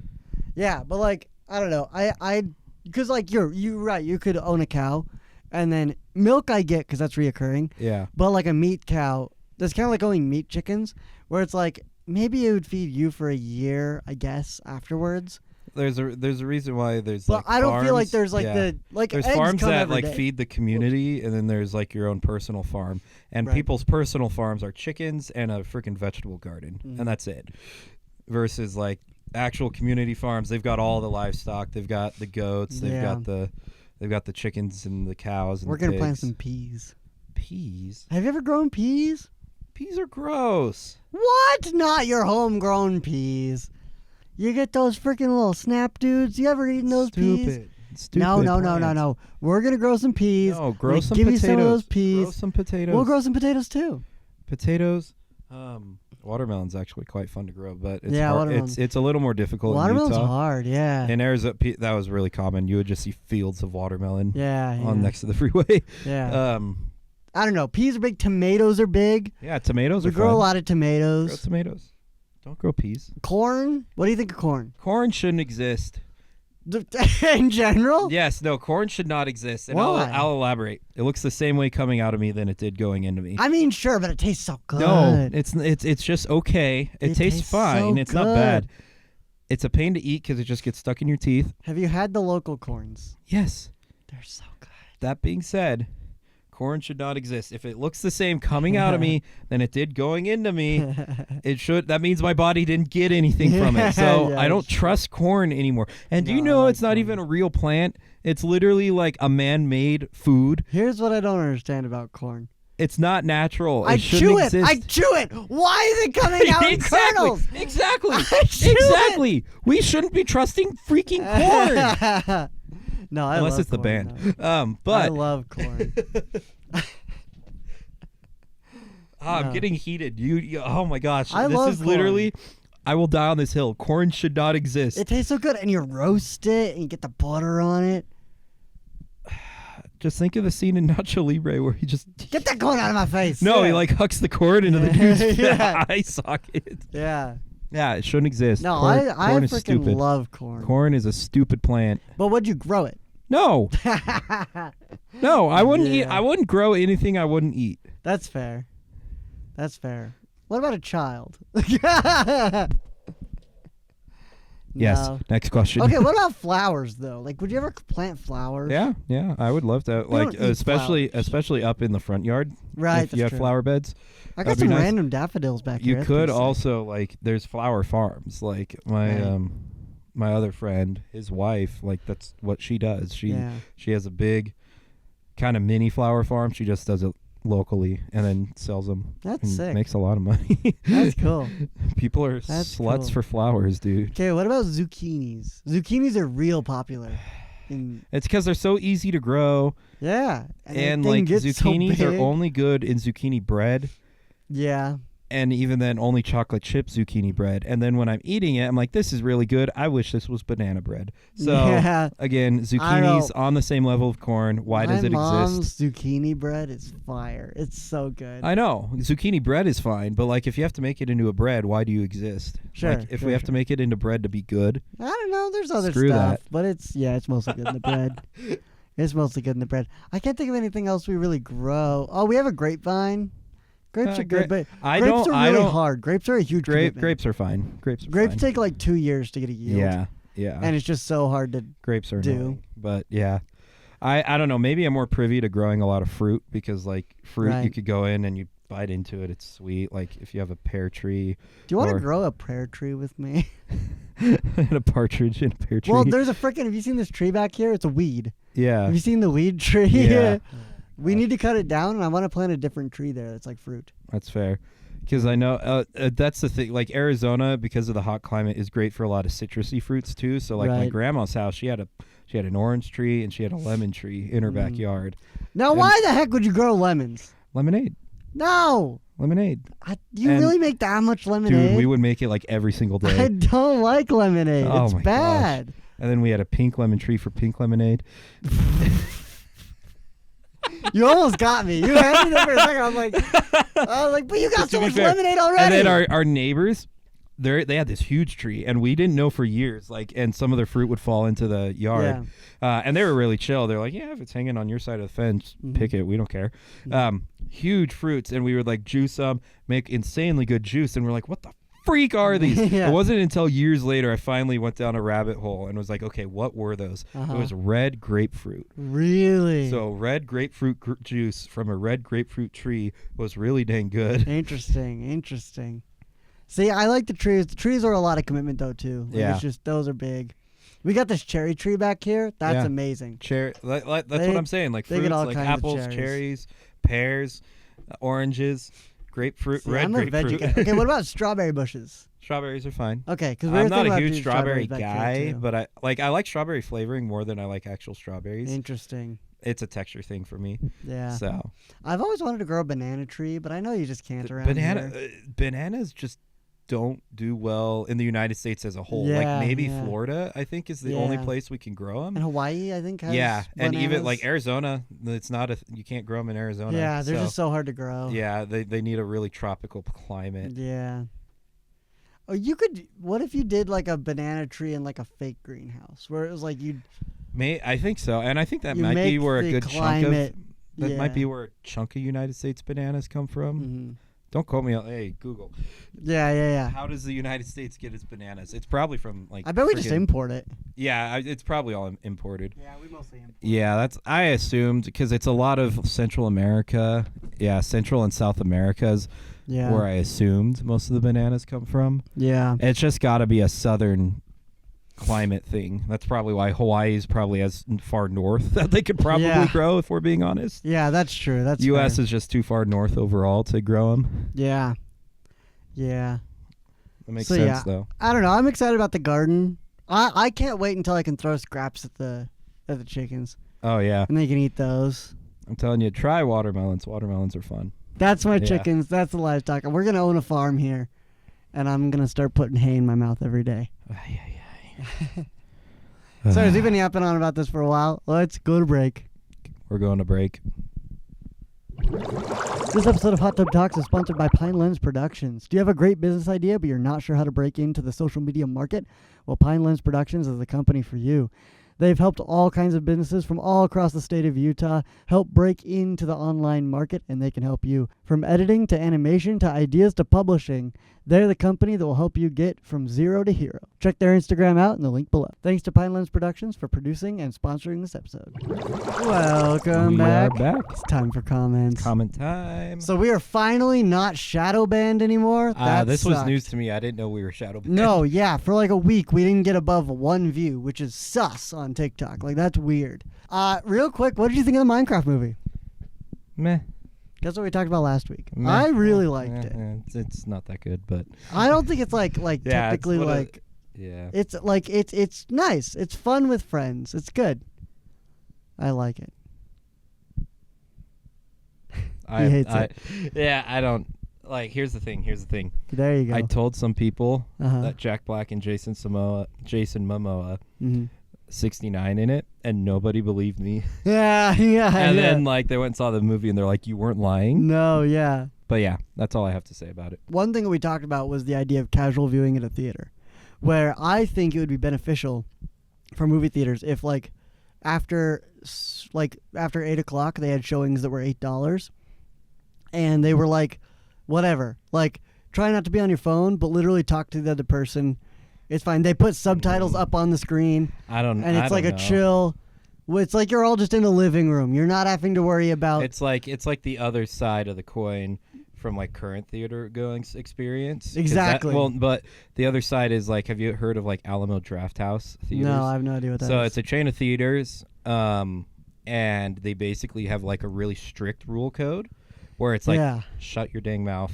yeah. But like, I don't know. I because like you're right. You could own a cow, and then milk I get because that's reoccurring. yeah. But like a meat cow, That's kind of like owning meat chickens, where it's like maybe it would feed you for a year, I guess, afterwards. There's a reason why there's But like I don't feel like farms. there's like Yeah. the like There's eggs farms come that every like day. feed the community, and then there's like your own personal farm. And Right. people's personal farms are chickens and a freaking vegetable garden, Mhm. and that's it. Versus like actual community farms, they've got all the livestock. They've got the goats. They've Yeah. got the chickens and the cows. And We're the gonna plant pigs. some peas. Peas. Have you ever grown peas? Peas are gross. What? Not your homegrown peas. You get those freaking little snap dudes. You ever eaten those peas? Stupid. No. We're gonna grow some peas. No, grow We're some give potatoes. you some of those Grow peas. some potatoes. We'll grow some potatoes too. Potatoes. Watermelon's actually quite fun to grow, but it's Yeah, hard. watermelon. It's a little more difficult Watermelon's in Utah. hard. Yeah. In Arizona, that was really common. You would just see fields of watermelon Yeah. on next to the freeway. Yeah. I don't know. Peas are big. Tomatoes are big. Yeah, tomatoes We are grow fun. a lot of Grow tomatoes. tomatoes. Don't grow peas. Corn. What do you think of corn? Corn shouldn't exist. In general? Yes, no, corn should not exist. And Why? I'll elaborate. It looks the same way coming out of me than it did going into me. I mean, sure, but it tastes so good. No, it's just okay. It tastes fine. so It's not good. bad. It's a pain to eat because it just gets stuck in your teeth. Have you had the local corns? Yes. They're so good. That being said, corn should not exist. If it looks the same coming out of me than it did going into me, it should. That means my body didn't get anything from it. So Yeah, I don't that's true. trust corn anymore. And do you No, I know like it's not corn. even a real plant? It's literally like a man-made food. Here's what I don't understand about corn. It's not natural. I It shouldn't chew it. exist. I chew it. Why is it coming out in kernels? Exactly. I chew it. Exactly. We shouldn't be trusting freaking corn. No, I Unless love it's the corn, band. though. I But love corn. I'm No. getting heated. Oh my gosh. I this love is literally I will die on this hill. Corn should not exist. It tastes so good, and you roast it, and you get the butter on it. Just think of the scene in Nacho Libre where he just Get that corn out of my face. No, yeah. he like hucks the cord into the dude's Yeah. eye socket. Yeah. Yeah, it shouldn't exist. No, corn, I corn is freaking stupid. love corn. Corn is a stupid plant. But would you grow it? No, no, I wouldn't eat. Yeah. I wouldn't grow anything I wouldn't eat. That's fair. That's fair. What about a child? Yes. No. Next question. Okay, what about flowers though? Like, would you ever plant flowers? Yeah, I would love to. We Like, don't eat especially up in the front yard. Right. If you have that's true. flower beds, I got that'd be some nice. random daffodils back here. you That's could pretty sick. also like. There's flower farms. Like my Right. my other friend, his wife. Like that's what she does. Yeah. She has a big, kind of mini flower farm. She just does it locally and then sells them. That's and sick. Makes a lot of money. That's cool. People are That's sluts cool. for flowers, dude. Okay, what about zucchinis? Zucchinis are real popular. It's because they're so easy to grow, Yeah. and that thing like gets so zucchinis are big. only good in zucchini bread. Yeah. And even then, only chocolate chip zucchini bread. And then when I'm eating it, I'm like, this is really good. I wish this was banana bread. So, Yeah. again, I zucchini's know. on the same level of corn. Why does My it mom's exist? zucchini bread is fire. It's so good. I know. Zucchini bread is fine. But, like, if you have to make it into a bread, why do you exist? Sure, Like, if sure, we have to sure. make it into bread to be good. I don't know. There's other Screw stuff, that. but it's mostly good in the bread. It's mostly good in the bread. I can't think of anything else we really grow. Oh, we have a grapevine. Grapes are good, but grapes are really hard. Grapes are a huge commitment. Grapes are fine. Grapes are Grapes fine. take like 2 years to get a yield. Yeah. Yeah. And it's just so hard to. Grapes are do. annoying, but yeah, I don't know. Maybe I'm more privy to growing a lot of fruit because like fruit, you Right. could go in and you bite into it. It's sweet. Like if you have a pear tree Do you want to or- grow a pear tree with me? and a partridge in a pear tree. Well, there's a freaking. Have you seen this tree back here? It's a weed. yeah, Have you seen the weed tree? Yeah. We need to cut it down, and I want to plant a different tree there that's like fruit. that's fair. Because I know that's the thing. Like Arizona, because of the hot climate, is great for a lot of citrusy fruits too. So like my Right. grandma's house, she had an orange tree and she had a lemon tree in her Mm. backyard. Now, And- why the heck would you grow lemons? Lemonade. No. Do you And- really make that much lemonade? Dude, we would make it like every single day. I don't like lemonade. Oh it's my gosh. bad. And then we had a pink lemon tree for pink lemonade. You almost got me. You had me there for a second. I was like, but you got To so be much fair, lemonade already. And then our neighbors, they had this huge tree, and we didn't know for years. Like, and some of their fruit would fall into the yard, and they were really chill. They're like, yeah, if it's hanging on your side of the fence, pick it. We don't care. Huge fruits, and we would like juice them, make insanely good juice, and we're like, what the freak are these? It wasn't until years later I finally went down a rabbit hole and was like, okay, what were those? It was red grapefruit. Really? So red grapefruit juice from a red grapefruit tree was really dang good. Interesting. See, I like the trees. The trees are a lot of commitment though too. Like, it's just those are big. We got this cherry tree back here. That's amazing. Cherry. That's what I'm saying. Like fruits, like apples, cherries, pears, oranges, grapefruit, red grapefruit. Okay, what about strawberry bushes? Strawberries are fine. Okay, because I'm not a huge strawberry guy, but I like strawberry flavoring more than I like actual strawberries. Interesting. It's a texture thing for me. Yeah. So I've always wanted to grow a banana tree, but I know you just can't around here. Bananas just don't do well in the United States as a whole. Like maybe Florida, I think, is the only place we can grow them. And Hawaii, I think, has and bananas. even like Arizona, it's not you can't grow them in Arizona. Yeah, they're just so hard to grow. Yeah, they need a really tropical climate. Yeah. Oh, what if you did like a banana tree in like a fake greenhouse where it was like I think so, and I think that might be where a good climate, might be where a chunk of United States bananas come from. Mm-hmm. Don't quote me. Hey, Google. Yeah. How does the United States get its bananas? It's probably from like. I bet we just import it. Yeah, it's probably all imported. Yeah, we mostly import. Yeah, I assumed because it's a lot of Central America. Yeah, Central and South America's where I assumed most of the bananas come from. Yeah, it's just got to be a southern climate thing. That's probably why Hawaii is probably as far north that they could probably grow, if we're being honest. Yeah, that's true. That's U.S. fair. is just too far north overall to grow them. Yeah. That makes sense, though. I don't know. I'm excited about the garden. I can't wait until I can throw scraps at the chickens. Oh, yeah. And they can eat those. I'm telling you, try watermelons. Watermelons are fun. That's my chickens. That's the livestock. We're going to own a farm here, and I'm going to start putting hay in my mouth every day. So has he been yapping on about this for a while? Let's go to break. We're going to break. This episode of Hot Tub Talks is sponsored by Pine Lens Productions. Do you have a great business idea but you're not sure how to break into the social media market? Well, Pine Lens Productions is the company for you. They've helped all kinds of businesses from all across the state of Utah help break into the online market, and they can help you. From editing to animation to ideas to publishing, they're the company that will help you get from zero to hero. Check their Instagram out in the link below. Thanks to Pine Lens Productions for producing and sponsoring this episode. Welcome back. It's time for comments. Comment time. So we are finally not shadow banned anymore. This was news to me. I didn't know we were shadow banned. No, yeah. For like a week, we didn't get above 1 view, which is sus on TikTok. Like, that's weird. Real quick, what did you think of the Minecraft movie? Meh. That's what we talked about last week. I really liked it. It's not that good, but I don't think it's like technically like. It's like it's nice. It's fun with friends. It's good. I like it. He hates it. Yeah, I don't like. Here's the thing. There you go. I told some people that Jack Black and Jason Momoa, 69 in it, and nobody believed me. Yeah. And then like they went and saw the movie, and they're like, "You weren't lying." No, yeah. But yeah, that's all I have to say about it. One thing that we talked about was the idea of casual viewing at a theater, where I think it would be beneficial for movie theaters if like after 8 o'clock they had showings that were $8, and they were like, whatever, like try not to be on your phone, but literally talk to the other person. It's fine. They put subtitles up on the screen. And it's like a chill. It's like you're all just in a living room. You're not having to worry about. It's like the other side of the coin from like current theater going experience. Exactly. But the other side is like, have you heard of like Alamo Drafthouse theaters? No, I have no idea what that is. So it's a chain of theaters, and they basically have like a really strict rule code where it's like, shut your dang mouth.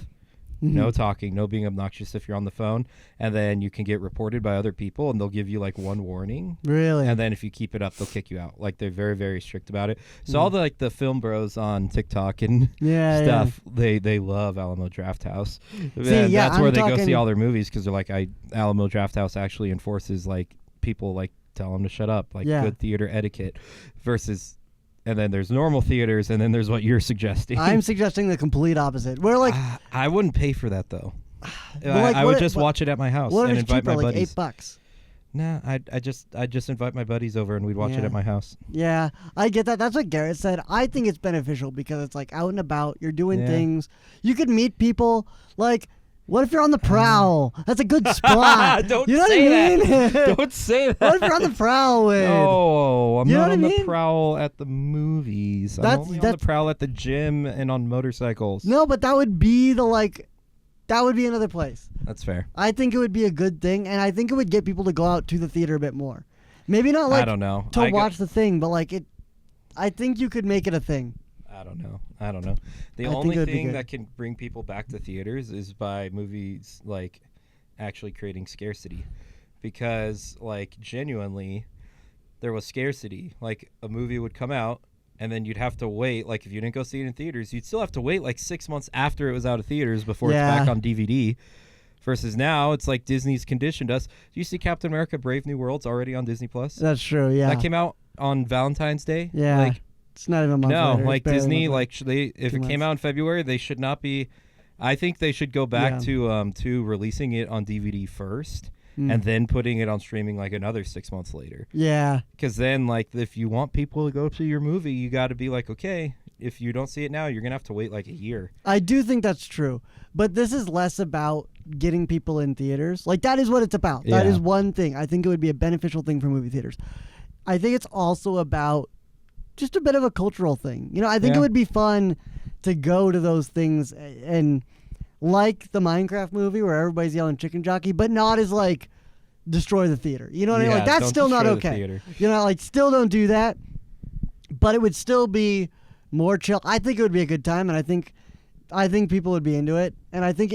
No talking, no being obnoxious if you're on the phone, and then you can get reported by other people, and they'll give you like one warning. Really? And then if you keep it up, they'll kick you out. Like they're very, very strict about it. So all the film bros on TikTok and stuff, they love Alamo Drafthouse. That's where they go see all their movies because they're like, Alamo Drafthouse actually enforces like people like tell them to shut up, like good theater etiquette, versus. And then there's normal theaters, and then there's what you're suggesting. I'm suggesting the complete opposite. We're like, I wouldn't pay for that though. like, I would just watch it at my house What if and it's invite cheaper, my like buddies. $8? Nah, I just invite my buddies over and we'd watch it Yeah. at my house. Yeah, I get that. That's what Garrett said. I think it's beneficial because it's like out and about. You're doing Yeah. things. You could meet people. Like, what if you're on the prowl? That's a good spot. Don't you know say what I mean? that. Don't say that. What if you're on the prowl with? No, I'm You know not what I on the mean? prowl at the movies. That's- I'm only on that's- the prowl at the gym and on motorcycles. No, but that would be that would be another place. That's fair. I think it would be a good thing, and I think it would get people to go out to the theater a bit more. Maybe not like I don't know. to watch the thing, but like it. I think you could make it a thing. I don't know. The I think only it would be thing good. that can bring people back to theaters is by movies like actually creating scarcity, because like genuinely, there was scarcity. Like a movie would come out, and then you'd have to wait. Like if you didn't go see it in theaters, you'd still have to wait like 6 months after it was out of theaters before Yeah. it's back on DVD. Versus now, it's like Disney's conditioned us. Do you see Captain America: Brave New World's already on Disney Plus? That's true. Yeah. That came out on Valentine's Day. Yeah. Like It's not even a month no, later. It's like barely a Disney, month like should they if 2 it came months. out in February, they should not be. I think they should go back Yeah. to releasing it on DVD first, Mm. and then putting it on streaming like another 6 months later. Yeah. Because then, like, if you want people to go to your movie, you got to be like, okay, if you don't see it now, you're gonna have to wait like a year. I do think that's true. But this is less about getting people in theaters. Like, that is what it's about. That Yeah. is one thing. I think it would be a beneficial thing for movie theaters. I think it's also about just a bit of a cultural thing. You know, I think Yeah. it would be fun to go to those things and like the Minecraft movie where everybody's yelling chicken jockey, but not as like destroy the theater. You know what I mean? Like, that's don't still not destroy the okay. theater. You know, like, still don't do that. But it would still be more chill. I think it would be a good time, and I think people would be into it. And I think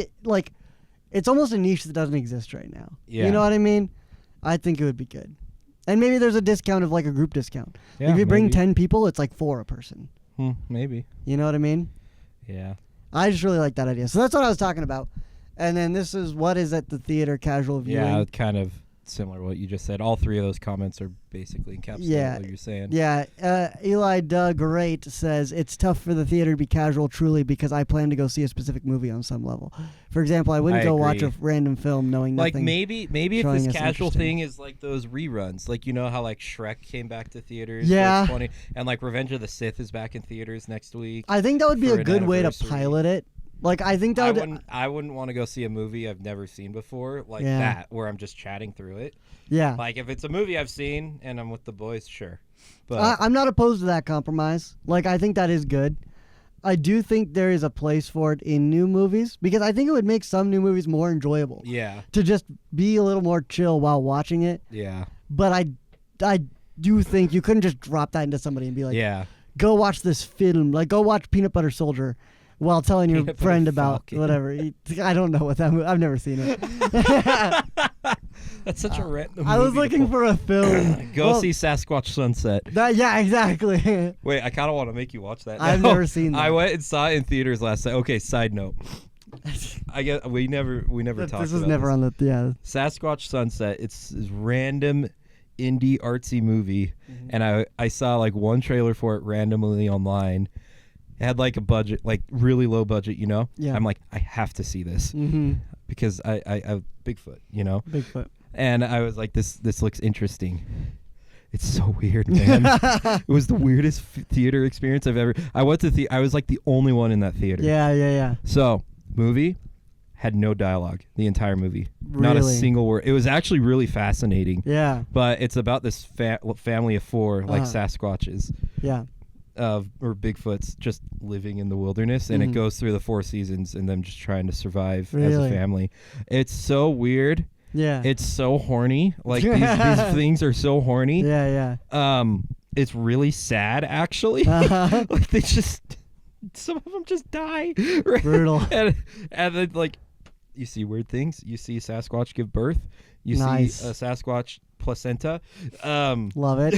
it's almost a niche that doesn't exist right now. Yeah. You know what I mean? I think it would be good. And maybe there's a discount of like a group discount. Yeah, if you bring maybe. 10 people, it's like 4 a person. Maybe. You know what I mean? Yeah. I just really like that idea. So that's what I was talking about. And then this is what is at the theater casual viewing. Yeah, kind of similar to what you just said. All three of those comments are basically encapsulating Yeah. what you're saying. Yeah, Eli Doug Great says it's tough for the theater to be casual truly because I plan to go see a specific movie on some level. For example, I wouldn't I go watch a agree. random film knowing Like nothing. maybe if showing this us casual interesting. thing is like those reruns, like you know how like Shrek came back to theaters, Yeah. for its 20, and like Revenge of the Sith is back in theaters next week. I think that would be for a an good way to anniversary. pilot it. Like I think that would. I wouldn't want to go see a movie I've never seen before like Yeah. that, where I'm just chatting through it. Yeah, Like if it's a movie I've seen and I'm with the boys, sure. But I'm not opposed to that compromise. Like I think that is good. I do think there is a place for it in new movies because I think it would make some new movies more enjoyable yeah, to just be a little more chill while watching it. yeah, But I do think you couldn't just drop that into somebody and be like, yeah. go watch this film. Like, go watch Peanut Butter Soldier while telling your Peanut Butter friend about Falcon. whatever. I don't know what that movie. I've never seen it. That's such a random. I was movie to looking pull. for a film. Go Well, see Sasquatch Sunset. that. Yeah, exactly. Wait, I kind of want to make you watch that. I've now. never seen I that. went and saw it in theaters last night. Okay, side note. I guess we never talked This was about never this. on the. Yeah. Sasquatch Sunset. It's this random indie artsy movie, and I saw like one trailer for it randomly online. It had like a budget, like really low budget, you know. Yeah. I'm like, I have to see this Mm-hmm. because I Bigfoot, you know. Bigfoot. And I was like, this looks interesting. It's so weird, man. It was the weirdest theater experience I've ever. I went to I was like the only one in that theater. Yeah. So, movie had no dialogue the entire movie. Not a Really? single word. It was actually really fascinating. Yeah. But it's about this family of 4 like Uh-huh. Sasquatches Yeah. or Bigfoots just living in the wilderness, and Mhm. it goes through the 4 seasons and them just trying to survive as Really? a family. It's so weird. Yeah. It's so horny. Like these things are so horny. Yeah. It's really sad actually. Uh-huh. Like they just some of them just die. Right? Brutal. And then like you see weird things. You see Sasquatch give birth. You Nice. see a Sasquatch placenta. Love it.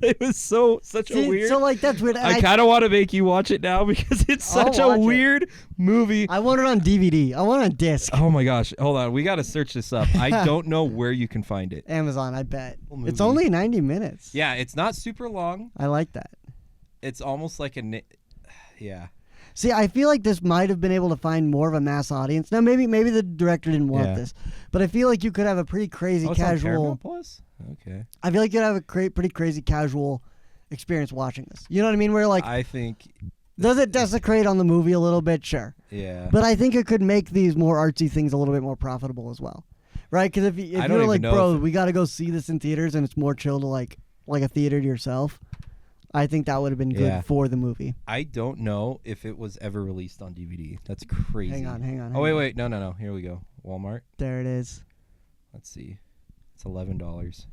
It was such a See, weird. So like that's weird. And I kind of want to make you watch it now because it's I'll such a watch it. weird movie. I want it on DVD. I want it on disc. Oh my gosh. Hold on. We got to search this up. I don't know where you can find it. Amazon, I bet. Cool It's movie. only 90 minutes. Yeah, it's not super long. I like that. It's almost like yeah. See, I feel like this might have been able to find more of a mass audience. Now, maybe the director didn't want Yeah. this, but I feel like you could have a pretty crazy It's on casual. Paramount Plus? Okay. I feel like you'd have a pretty crazy casual experience watching this. You know what I mean? Where like, I think, does it desecrate on the movie a little bit? Sure, yeah. but I think it could make these more artsy things a little bit more profitable as well, right? Because if I you're don't like, even know bro, if- we got to go see this in theaters, and it's more chill to like a theater to yourself. I think that would have been good Yeah. for the movie. I don't know if it was ever released on DVD. That's crazy. Hang on. Oh, wait. No. Here we go. Walmart. There it is. Let's see. It's $11.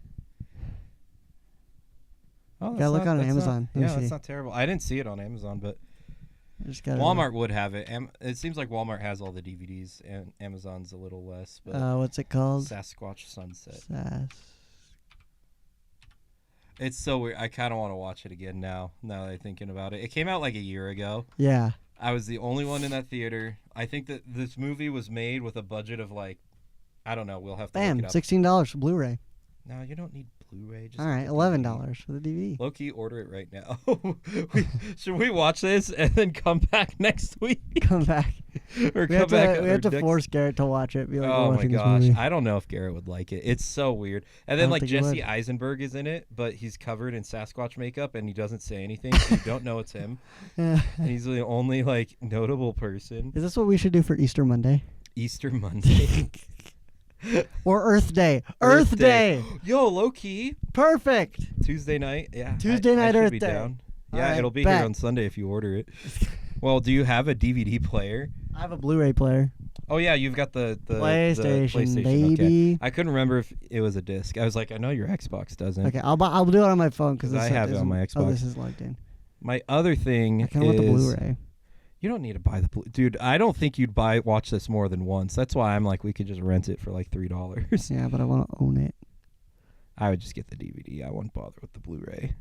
Oh, Gotta look on that's Amazon. Let me Yeah, that's see. not terrible. I didn't see it on Amazon, but I just got Walmart would have it. It seems like Walmart has all the DVDs, and Amazon's a little less. But What's it called? Sasquatch Sunset. It's so weird. I kind of want to watch it again now that I'm thinking about it. It came out like a year ago. Yeah. I was the only one in that theater. I think that this movie was made with a budget of like, I don't know. We'll have to Bam, look it up. $16 for Blu-ray. No, you don't need Blu-ray. Just All right, get the $11 for the DVD. Low key, order it right now. Should we watch this and then come back next week? Come back. Or We come have back? to, we or have to next- force Garrett to watch it. Be like, we're Oh my watching gosh, this movie. I don't know if Garrett would like it. It's so weird. And I then don't like think he Jesse would. Eisenberg is in it, but he's covered in Sasquatch makeup and he doesn't say anything, so you don't know it's him. And he's the only like notable person. Is this what we should do for Easter Monday? Easter Monday. Or Earth Day? Earth Day. Yo, low key. Perfect. Tuesday night. Yeah. Tuesday night I should Earth be Day. down. All Yeah, right, it'll be bet. here on Sunday if you order it. Well, do you have a DVD player? I have a Blu-ray player. Oh yeah, you've got the PlayStation, Okay. baby. I couldn't remember if it was a disc. I was like, I know your Xbox doesn't. Okay, I'll do it on my phone because I have it on my Oh, Xbox. this is logged in. My other thing I kind of want the is Blu-ray. you don't need to buy the dude. I don't think you'd watch this more than once. That's why I'm like, we could just rent it for like $3. Yeah, but I want to own it. I would just get the DVD. I wouldn't bother with the Blu-ray.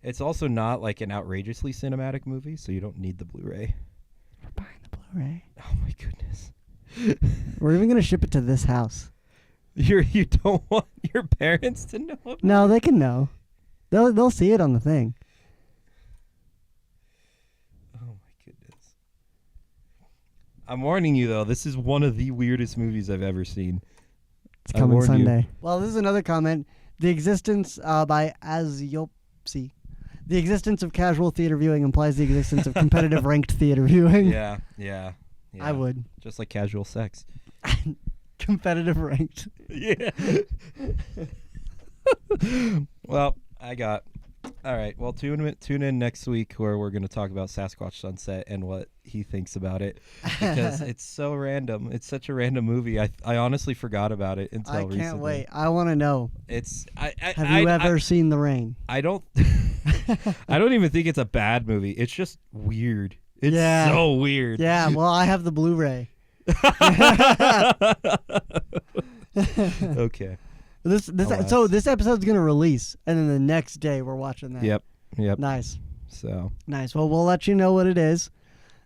It's also not like an outrageously cinematic movie, so you don't need the Blu-ray. We're buying the Blu-ray. Oh my goodness. We're even gonna ship it to this house. You don't want your parents to know about No, they can know. They'll see it on the thing. Oh my goodness. I'm warning you though, this is one of the weirdest movies I've ever seen. It's I coming warned you. Sunday. Well, this is another comment. The existence by Aziopsy. The existence of casual theater viewing implies the existence of competitive ranked theater viewing. Yeah. I would. Just like casual sex. Competitive ranked. Yeah. Well, all right. Well, tune in next week where we're going to talk about Sasquatch Sunset and what he thinks about it because it's so random. It's such a random movie. I honestly forgot about it until I recently. can't wait. I want to know. It's Have you ever seen The Rain? I don't I don't even think it's a bad movie. It's just weird. It's Yeah. so weird. Yeah, well, I have the Blu-ray. Okay. So this episode's gonna release, and then the next day we're watching that. Yep. Nice. So, Nice. Well, we'll let you know what it is.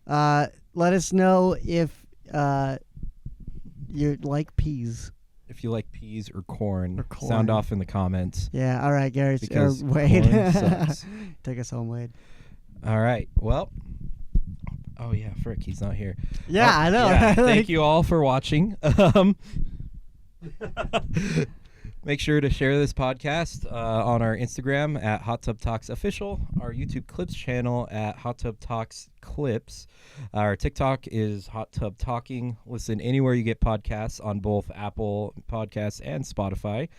Let us know if you like peas. if you like peas or corn, Or corn. sound off in the comments. Yeah. All right, Gary. Because Wade. corn sucks. Take us home, Wade. All right. Well. Oh yeah, frick, he's not here. Yeah, Oh, I know. yeah, Like- thank you all for watching. Make sure to share this podcast on our Instagram at Hot Tub Talks Official, our YouTube Clips channel at Hot Tub Talks Clips. Our TikTok is Hot Tub Talking. Listen anywhere you get podcasts on both Apple Podcasts and Spotify.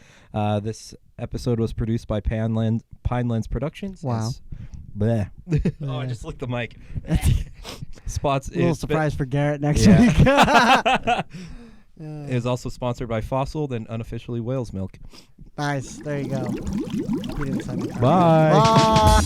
This episode was produced by Pine Lens Productions. Wow. Bleh. Oh, I just licked the mic. Spots. A little it's been- surprise for Garrett next Yeah. week. It is also sponsored by Fossil and unofficially Whale's Milk. Nice. There you go. He didn't sign the card. Bye. Bye.